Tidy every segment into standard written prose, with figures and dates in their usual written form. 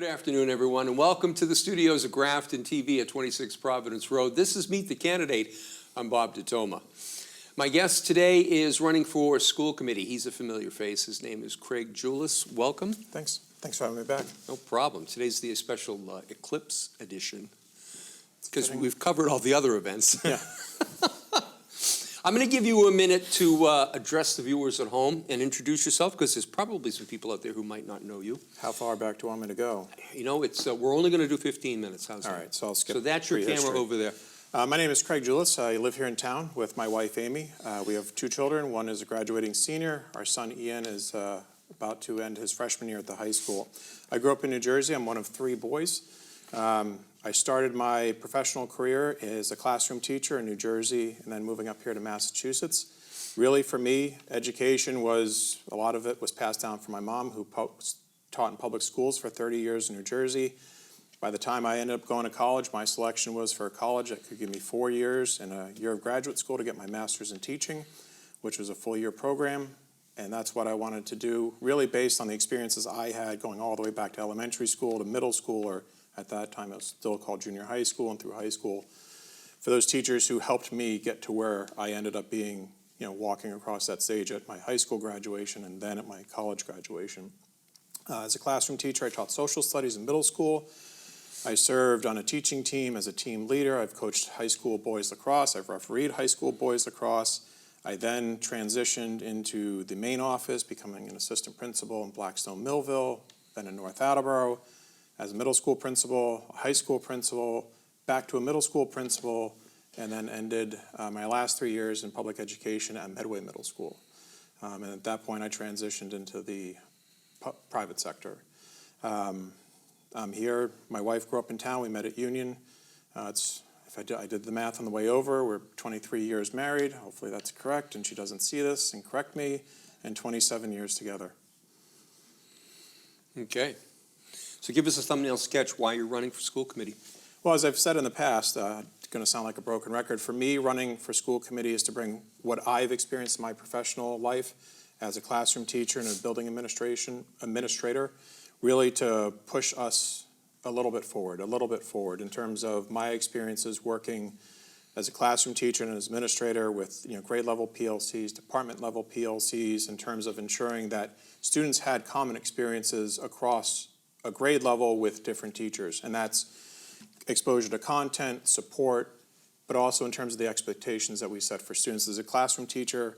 Good afternoon, everyone, and welcome to the studios of Grafton TV at 26 Providence Road. This is Meet the Candidate. I'm Bob DeToma. My guest today is running for school committee. He's a familiar face. His name is Craig Juelis. Welcome. Thanks. Thanks for having me back. No problem. Today's the special Eclipse edition because we've covered all the other events. Yeah. I'm going to give you a minute to address the viewers at home and introduce yourself because there's probably some people out there who might not know you. How far back do you want me to go? You know, it's we're only going to do 15 minutes. How's that? All right, so I'll skip. So that's your camera history. over there. My name is Craig Juelis. I live here in town with my wife, Amy. We have two children. One is a graduating senior. Our son, Ian, is about to end his freshman year at the high school. I grew up in New Jersey. I'm one of three boys. I started my professional career as a classroom teacher in New Jersey and then moving up here to Massachusetts. Really, for me, education was, a lot of it was passed down from my mom, who taught in public schools for 30 years in New Jersey. By the time I ended up going to college, my selection was for a college that could give me 4 years and a year of graduate school to get my master's in teaching, which was a full-year program. And that's what I wanted to do, really based on the experiences I had going all the way back to elementary school to middle school, or at that time it was still called junior high school, and through high school. For those teachers who helped me get to where I ended up being, you know, walking across that stage at my high school graduation and then at my college graduation. As a classroom teacher, I taught social studies in middle school. I served on a teaching team as a team leader. I've coached high school boys lacrosse. I've refereed high school boys lacrosse. I then transitioned into the main office, becoming an assistant principal in Blackstone Millville, then in North Attleboro, as a middle school principal, a high school principal, back to a middle school principal, and then ended my last 3 years in public education at Medway Middle School. And at that point, I transitioned into the private sector. I'm here. My wife grew up in town. We met at Union. I did the math on the way over. We're 23 years married. Hopefully that's correct, and she doesn't see this and correct me, and 27 years together. Okay. So give us a thumbnail sketch why you're running for school committee. Well, as I've said in the past, it's going to sound like a broken record. For me, running for school committee is to bring what I've experienced in my professional life as a classroom teacher and a building administrator, really to push us a little bit forward in terms of my experiences working as a classroom teacher and as administrator with, you know, grade level PLCs, department level PLCs, in terms of ensuring that students had common experiences across a grade level with different teachers. And that's exposure to content, support, but also in terms of the expectations that we set for students. As a classroom teacher,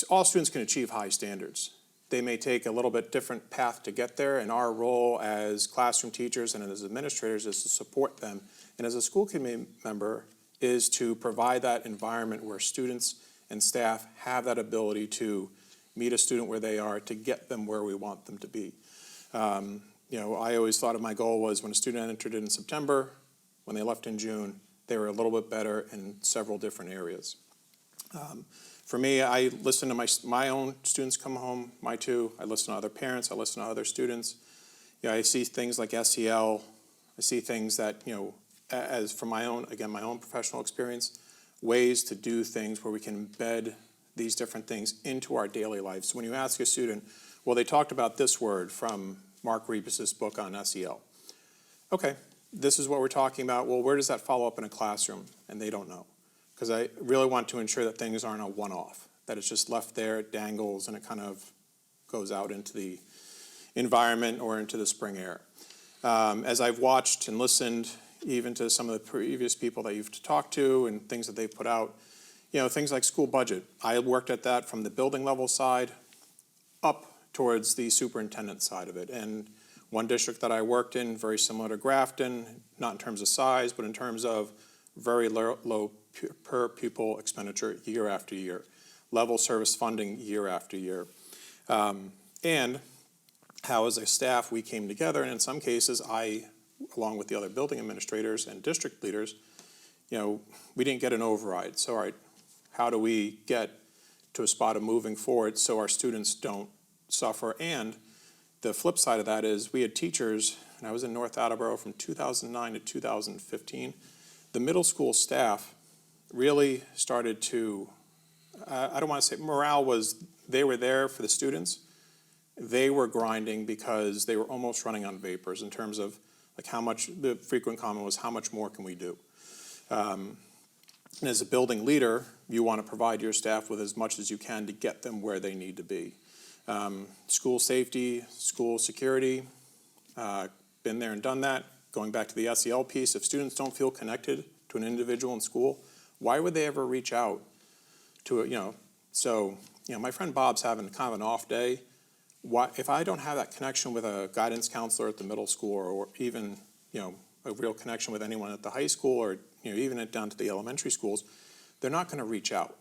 all students can achieve high standards. They may take a little bit different path to get there, and our role as classroom teachers and as administrators is to support them. And as a school committee member is to provide that environment where students and staff have that ability to meet a student where they are, to get them where we want them to be. You know, I always thought of my goal was when a student entered in September, when they left in June, they were a little bit better in several different areas. For me, I listen to my own students come home, my two. I listen to other parents. I listen to other students. You know, I see things like SEL. I see things that, you know, as from my own professional experience, ways to do things where we can embed these different things into our daily life. So when you ask a student, well, they talked about this word from Mark Rebus's book on SEL. Okay, this is what we're talking about. Well, where does that follow up in a classroom? And they don't know. Because I really want to ensure that things aren't a one-off, that it's just left there, it dangles, and it kind of goes out into the environment or into the spring air. As I've watched and listened even to some of the previous people that you've talked to and things that they've put out, you know, things like school budget. I worked at that from the building level side up towards the superintendent side of it. And one district that I worked in, very similar to Grafton, not in terms of size, but in terms of very low per pupil expenditure year after year, level service funding year after year. And how as a staff we came together, and in some cases I, along with the other building administrators and district leaders, you know, we didn't get an override. So, all right, how do we get to a spot of moving forward so our students don't suffer? And the flip side of that is we had teachers, and I was in North Attleboro from 2009 to 2015, the middle school staff really started to, I don't want to say morale was, they were there for the students, they were grinding because they were almost running on vapors in terms of like how much, the frequent comment was, how much more can we do? And as a building leader, you want to provide your staff with as much as you can to get them where they need to be. School safety, school security, been there and done that. Going back to the SEL piece, if students don't feel connected to an individual in school, why would they ever reach out to a, so, my friend Bob's having kind of an off day. If I don't have that connection with a guidance counselor at the middle school or even, a real connection with anyone at the high school or, even down to the elementary schools, they're not going to reach out.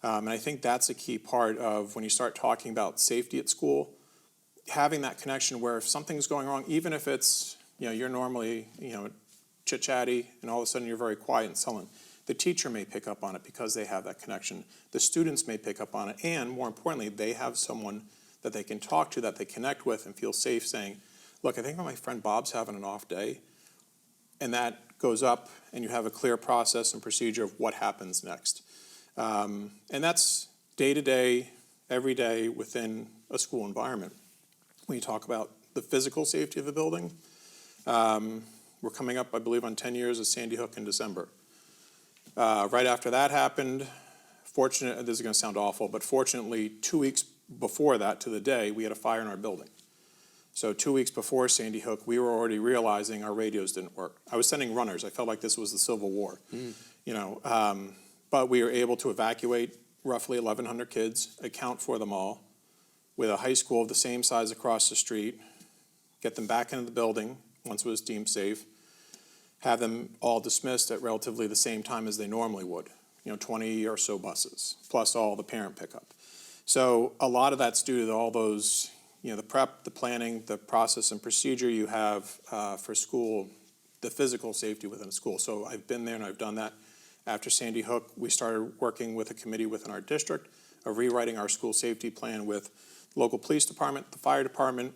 And I think that's a key part of when you start talking about safety at school, having that connection where if something's going wrong, even if it's, you're normally, chit-chatty and all of a sudden you're very quiet and sullen, the teacher may pick up on it because they have that connection. The students may pick up on it, and more importantly, they have someone that they can talk to, that they connect with and feel safe saying, look, I think my friend Bob's having an off day, and that goes up and you have a clear process and procedure of what happens next. And that's day to day, every day within a school environment. When you talk about the physical safety of the building, we're coming up, I believe, on 10 years of Sandy Hook in December. Right after that happened, this is going to sound awful, but fortunately 2 weeks before that to the day, we had a fire in our building. So 2 weeks before Sandy Hook, we were already realizing our radios didn't work. I was sending runners. I felt like this was the Civil War, but we were able to evacuate roughly 1,100 kids, account for them all, with a high school of the same size across the street, get them back into the building once it was deemed safe, have them all dismissed at relatively the same time as they normally would, 20 or so buses, plus all the parent pickup. So a lot of that's due to all those, the prep, the planning, the process and procedure you have for school, the physical safety within a school. So I've been there and I've done that. After Sandy Hook, we started working with a committee within our district of rewriting our school safety plan with the local police department, the fire department,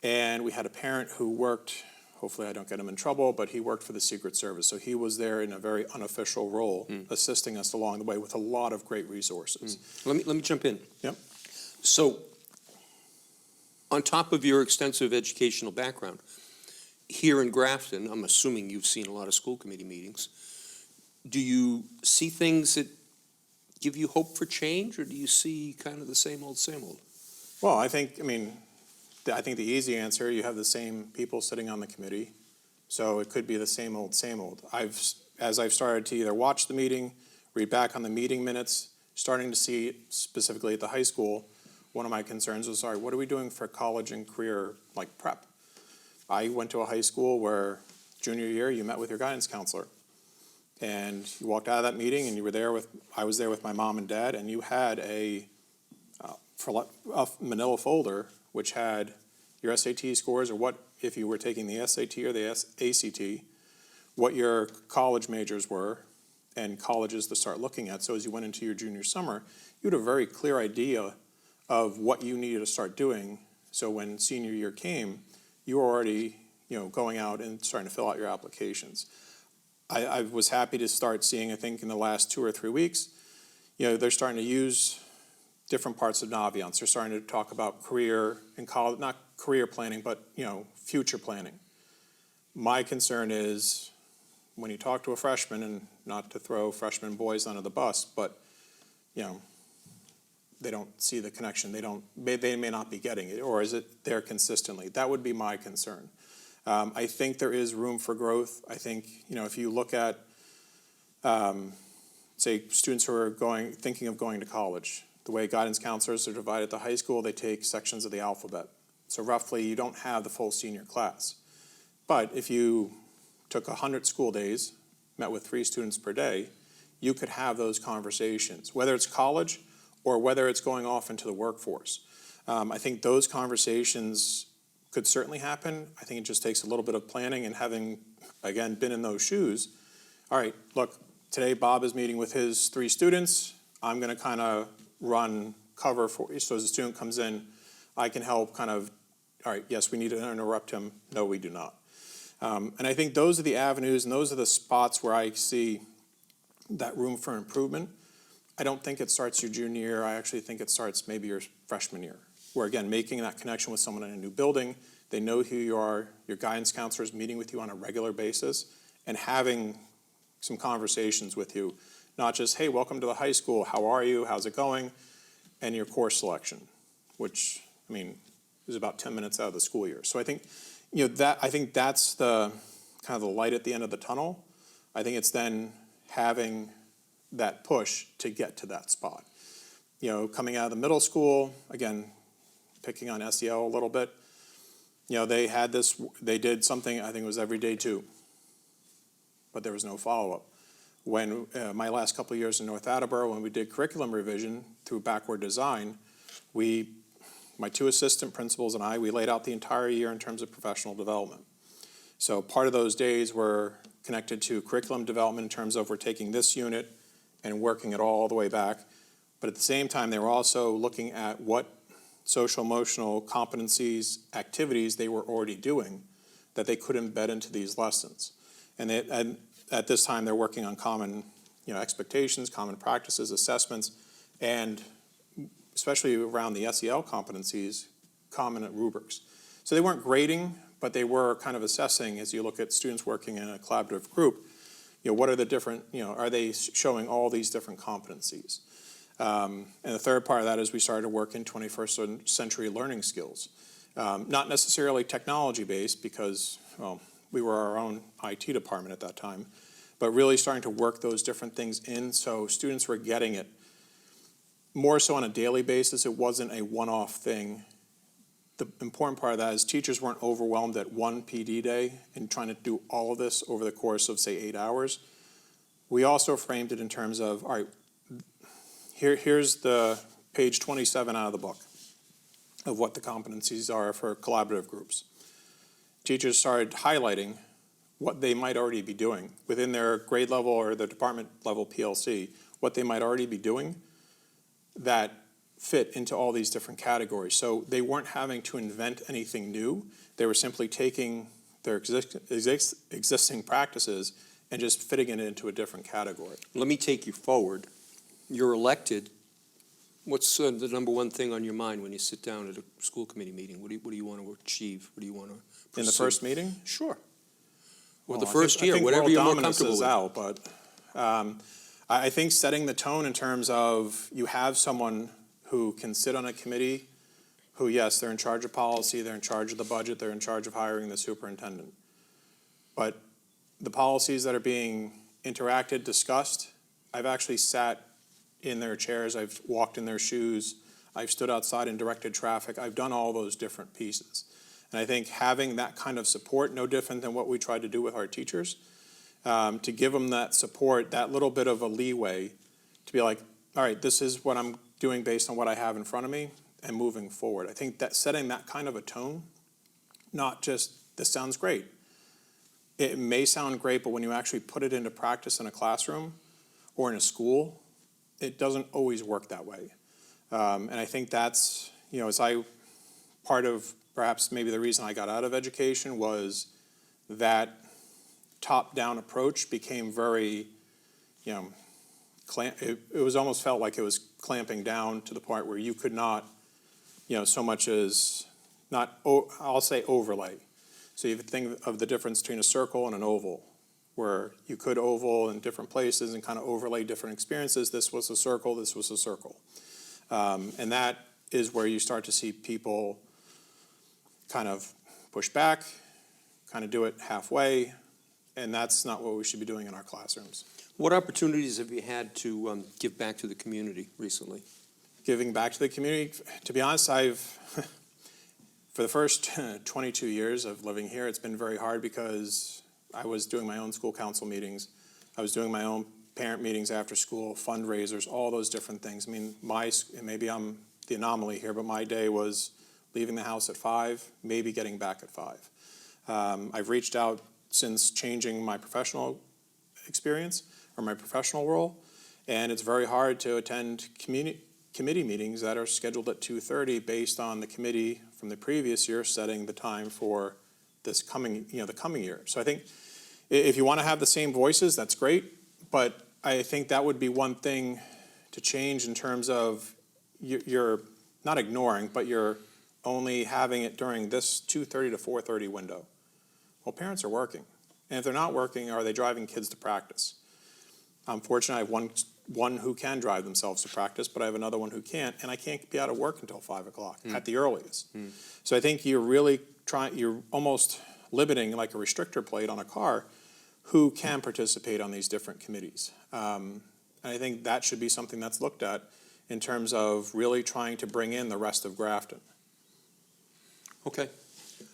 and we had a parent who worked, hopefully I don't get him in trouble, but he worked for the Secret Service. So he was there in a very unofficial role, assisting us along the way with a lot of great resources. Let me jump in. Yep. So, on top of your extensive educational background, here in Grafton, I'm assuming you've seen a lot of school committee meetings. Do you see things that give you hope for change, or do you see kind of the same old, same old? Well, I think the easy answer, you have the same people sitting on the committee, so it could be the same old, same old. As I've started to either watch the meeting, read back on the meeting minutes, starting to see specifically at the high school, one of my concerns was, all right, what are we doing for college and career, like prep? I went to a high school where junior year you met with your guidance counselor. And you walked out of that meeting and I was there with my mom and dad, and you had a manila folder which had your SAT scores, or what, if you were taking the SAT or the ACT, what your college majors were and colleges to start looking at. So as you went into your junior summer, you had a very clear idea of what you needed to start doing. So when senior year came, you were already going out and starting to fill out your applications. I was happy to start seeing, I think in the last 2 or 3 weeks, they're starting to use different parts of Naviance. They're starting to talk about career and college, not career planning, but future planning. My concern is when you talk to a freshman, and not to throw freshman boys under the bus, but they don't see the connection. They may not be getting it, or is it there consistently? That would be my concern. I think there is room for growth. I think, if you look at, say, students who are thinking of going to college, the way guidance counselors are divided at the high school, they take sections of the alphabet. So roughly, you don't have the full senior class. But if you took 100 school days, met with 3 students per day, you could have those conversations, whether it's college or whether it's going off into the workforce. I think those conversations could certainly happen. I think it just takes a little bit of planning and having, again, been in those shoes. All right, look, today Bob is meeting with his 3 students. I'm going to kind of run cover for you. So as a student comes in, I can help kind of, all right, yes, we need to interrupt him. No, we do not. And I think those are the avenues and those are the spots where I see that room for improvement. I don't think it starts your junior year. I actually think it starts maybe your freshman year. where, again, making that connection with someone in a new building, they know who you are, your guidance counselor is meeting with you on a regular basis, and having some conversations with you, not just, hey, welcome to the high school, how are you, how's it going, and your course selection, which, I mean, is about 10 minutes out of the school year. So I think, I think that's the kind of the light at the end of the tunnel. I think it's then having that push to get to that spot. Coming out of the middle school, again, picking on SEL a little bit, they did something, I think it was every day 2, but there was no follow-up. When my last couple of years in North Attleboro, when we did curriculum revision through backward design, my 2 assistant principals and I, we laid out the entire year in terms of professional development. So part of those days were connected to curriculum development in terms of we're taking this unit and working it all the way back. But at the same time, they were also looking at what social emotional competencies, activities they were already doing that they could embed into these lessons. And at this time, they're working on common expectations, common practices, assessments, and especially around the SEL competencies, common rubrics. So they weren't grading, but they were kind of assessing as you look at students working in a collaborative group, what are the different, are they showing all these different competencies? And the third part of that is we started to work in 21st century learning skills. Not necessarily technology-based because, well, we were our own IT department at that time, but really starting to work those different things in so students were getting it more so on a daily basis. It wasn't a one-off thing. The important part of that is teachers weren't overwhelmed at one PD day and trying to do all of this over the course of, say, 8 hours. We also framed it in terms of, all right, here's the page 27 out of the book of what the competencies are for collaborative groups. Teachers started highlighting what they might already be doing within their grade level or their department level PLC, what they might already be doing that fit into all these different categories. So they weren't having to invent anything new. They were simply taking their existing practices and just fitting it into a different category. Let me take you forward. You're elected. What's the number one thing on your mind when you sit down at a school committee meeting? What do you want to achieve? What do you want to pursue? In the first meeting? Sure. Or Well, the first year, I think whatever world you're more dominance comfortable is with. out, but I think setting the tone in terms of you have someone who can sit on a committee who, yes, they're in charge of policy, they're in charge of the budget, they're in charge of hiring the superintendent. But the policies that are being interacted, discussed, I've actually sat in their chairs, I've walked in their shoes, I've stood outside and directed traffic, I've done all those different pieces. And I think having that kind of support, no different than what we tried to do with our teachers, to give them that support, that little bit of a leeway to be like, all right, this is what I'm doing based on what I have in front of me and moving forward. I think that setting that kind of a tone, not just, this sounds great. It may sound great, but when you actually put it into practice in a classroom or in a school, it doesn't always work that way. And I think that's, part of perhaps maybe the reason I got out of education was that top-down approach became very, it was almost felt like it was clamping down to the point where you could not, so much as I'll say overlay. So you think of the difference between a circle and an oval, where you could oval in different places and kind of overlay different experiences. This was a circle, this was a circle. And that is where you start to see people kind of push back, kind of do it halfway, and that's not what we should be doing in our classrooms. What opportunities have you had to give back to the community recently? Giving back to the community, to be honest, for the first 22 years of living here, it's been very hard because I was doing my own school council meetings. I was doing my own parent meetings after school, fundraisers, all those different things. I mean, maybe I'm the anomaly here, but my day was leaving the house at 5, maybe getting back at 5. I've reached out since changing my professional experience or my professional role, and it's very hard to attend committee meetings that are scheduled at 2:30 based on the committee from the previous year setting the time for this coming, the coming year. So I think if you want to have the same voices, that's great, but I think that would be one thing to change in terms of your not ignoring, but you're only having it during this 2:30 to 4:30 window. Well, parents are working. And if they're not working, are they driving kids to practice? I'm fortunate I have one who can drive themselves to practice, but I have another one who can't, and I can't be out of work until 5 o'clock at the earliest. So I think you're almost limiting, like a restrictor plate on a car, who can participate on these different committees. And I think that should be something that's looked at in terms of really trying to bring in the rest of Grafton. Okay.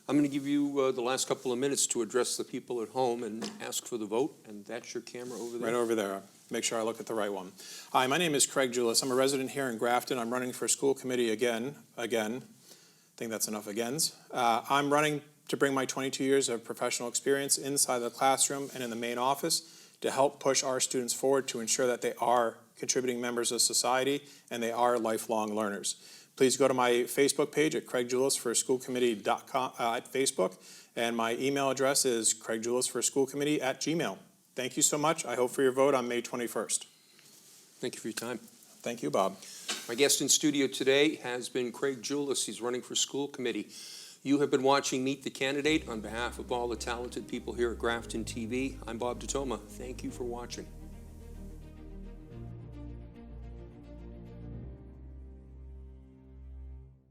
I'm going to give you the last couple of minutes to address the people at home and ask for the vote, and that's your camera over there. Right over there. Make sure I look at the right one. Hi, my name is Craig Juelis. I'm a resident here in Grafton. I'm running for school committee again. I think that's enough agains. I'm running to bring my 22 years of professional experience inside the classroom and in the main office to help push our students forward to ensure that they are contributing members of society and they are lifelong learners. Please go to my Facebook page at craigjuelisforschoolcommittee.com at Facebook, and my email address is craigjuelisforschoolcommittee@gmail.com. Thank you so much. I hope for your vote on May 21st. Thank you for your time. Thank you, Bob. My guest in studio today has been Craig Juelis. He's running for school committee. You have been watching Meet the Candidate. On behalf of all the talented people here at Grafton TV, I'm Bob Detoma. Thank you for watching.